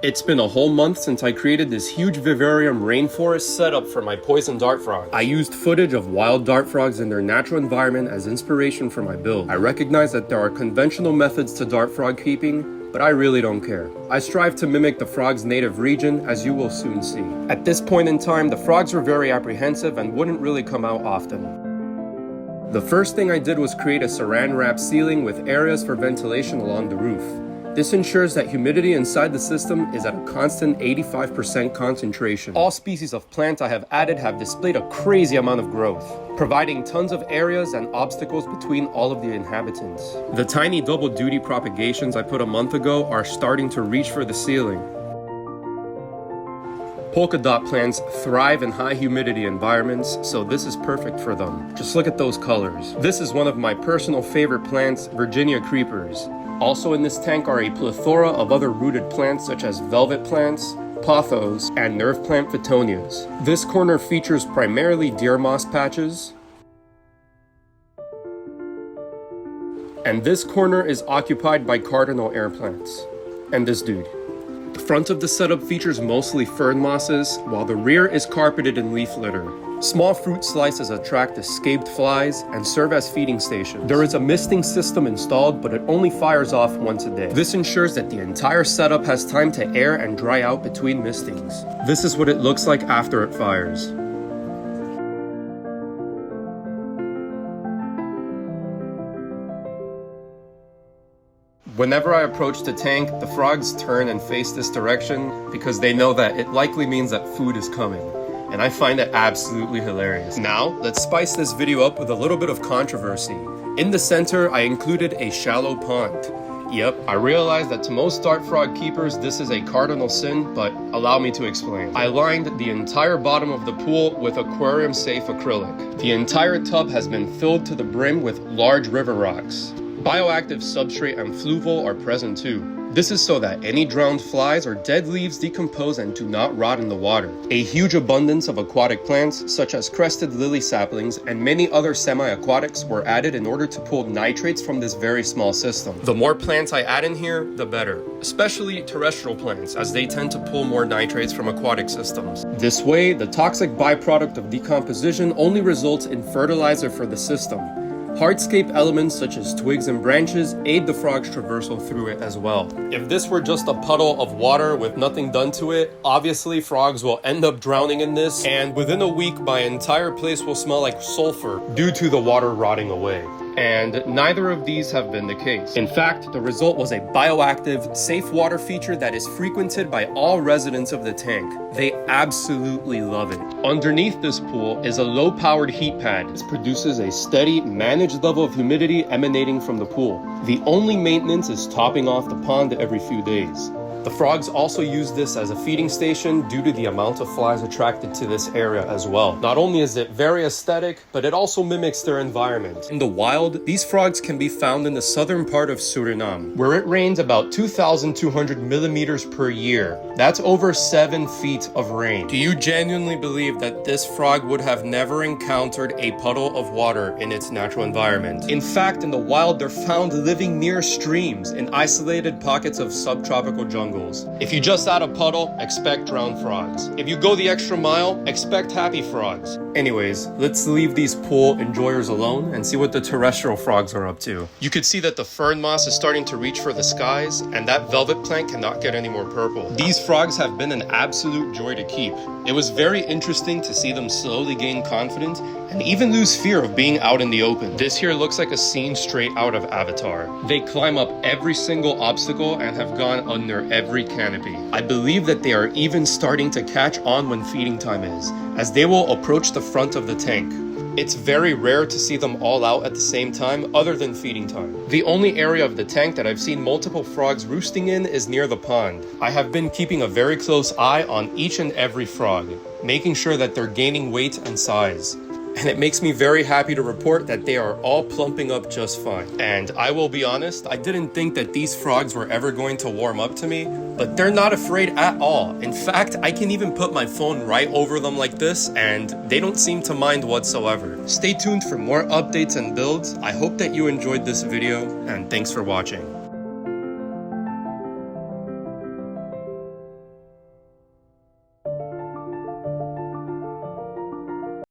It's been a whole month since I created this huge vivarium rainforest setup for my poison dart frogs. I used footage of wild dart frogs in their natural environment as inspiration for my build. I recognize that there are conventional methods to dart frog keeping, but I really don't care. I strive to mimic the frog's native region, as you will soon see. At this point in time, the frogs were very apprehensive and wouldn't really come out often. The first thing I did was create a saran wrap ceiling with areas for ventilation along the roof. This ensures that humidity inside the system is at a constant 85% concentration. All species of plant I have added have displayed a crazy amount of growth, providing tons of areas and obstacles between all of the inhabitants. The tiny double-duty propagations I put a month ago are starting to reach for the ceiling. Polka dot plants thrive in high humidity environments, so this is perfect for them. Just look at those colors. This is one of my personal favorite plants, Virginia creepers. Also in this tank are a plethora of other rooted plants such as velvet plants, pothos, and nerve plant Phytonias. This corner features primarily deer moss patches, and this corner is occupied by cardinal air plants. And this dude. The front of the setup features mostly fern mosses, while the rear is carpeted in leaf litter. Small fruit slices attract escaped flies and serve as feeding stations. There is a misting system installed, but it only fires off once a day. This ensures that the entire setup has time to air and dry out between mistings. This is what it looks like after it fires. Whenever I approach the tank, the frogs turn and face this direction because they know that it likely means that food is coming. And I find it absolutely hilarious. Now, let's spice this video up with a little bit of controversy. In the center, I included a shallow pond. Yep, I realize that to most dart frog keepers, this is a cardinal sin, but allow me to explain. I lined the entire bottom of the pool with aquarium-safe acrylic. The entire tub has been filled to the brim with large river rocks. Bioactive substrate and fluval are present too. This is so that any drowned flies or dead leaves decompose and do not rot in the water. A huge abundance of aquatic plants, such as crested lily saplings and many other semi-aquatics, were added in order to pull nitrates from this very small system. The more plants I add in here, the better. Especially terrestrial plants, as they tend to pull more nitrates from aquatic systems. This way, the toxic byproduct of decomposition only results in fertilizer for the system. Hardscape elements such as twigs and branches aid the frog's traversal through it as well. If this were just a puddle of water with nothing done to it, obviously frogs will end up drowning in this, and within a week my entire place will smell like sulfur due to the water rotting away. And neither of these have been the case. In fact, the result was a bioactive, safe water feature that is frequented by all residents of the tank. They absolutely love it. Underneath this pool is a low-powered heat pad. This produces a steady, managed level of humidity emanating from the pool. The only maintenance is topping off the pond every few days. The frogs also use this as a feeding station due to the amount of flies attracted to this area as well. Not only is it very aesthetic, but it also mimics their environment. In the wild, these frogs can be found in the southern part of Suriname, where it rains about 2,200 millimeters per year. That's over 7 feet of rain. Do you genuinely believe that this frog would have never encountered a puddle of water in its natural environment? In fact, in the wild, they're found living near streams in isolated pockets of subtropical jungles. If you just add a puddle, expect drowned frogs. If you go the extra mile, expect happy frogs. Anyways, let's leave these pool enjoyers alone and see what the terrestrial frogs are up to. You could see that the fern moss is starting to reach for the skies, and that velvet plant cannot get any more purple. These frogs have been an absolute joy to keep. It was very interesting to see them slowly gain confidence and even lose fear of being out in the open. This here looks like a scene straight out of Avatar. They climb up every single obstacle and have gone under every canopy. I believe that they are even starting to catch on when feeding time is, as they will approach the front of the tank. It's very rare to see them all out at the same time other than feeding time. The only area of the tank that I've seen multiple frogs roosting in is near the pond. I have been keeping a very close eye on each and every frog, making sure that they're gaining weight and size. And it makes me very happy to report that they are all plumping up just fine. And I will be honest, I didn't think that these frogs were ever going to warm up to me, but they're not afraid at all. In fact, I can even put my phone right over them like this, and they don't seem to mind whatsoever. Stay tuned for more updates and builds. I hope that you enjoyed this video, and thanks for watching.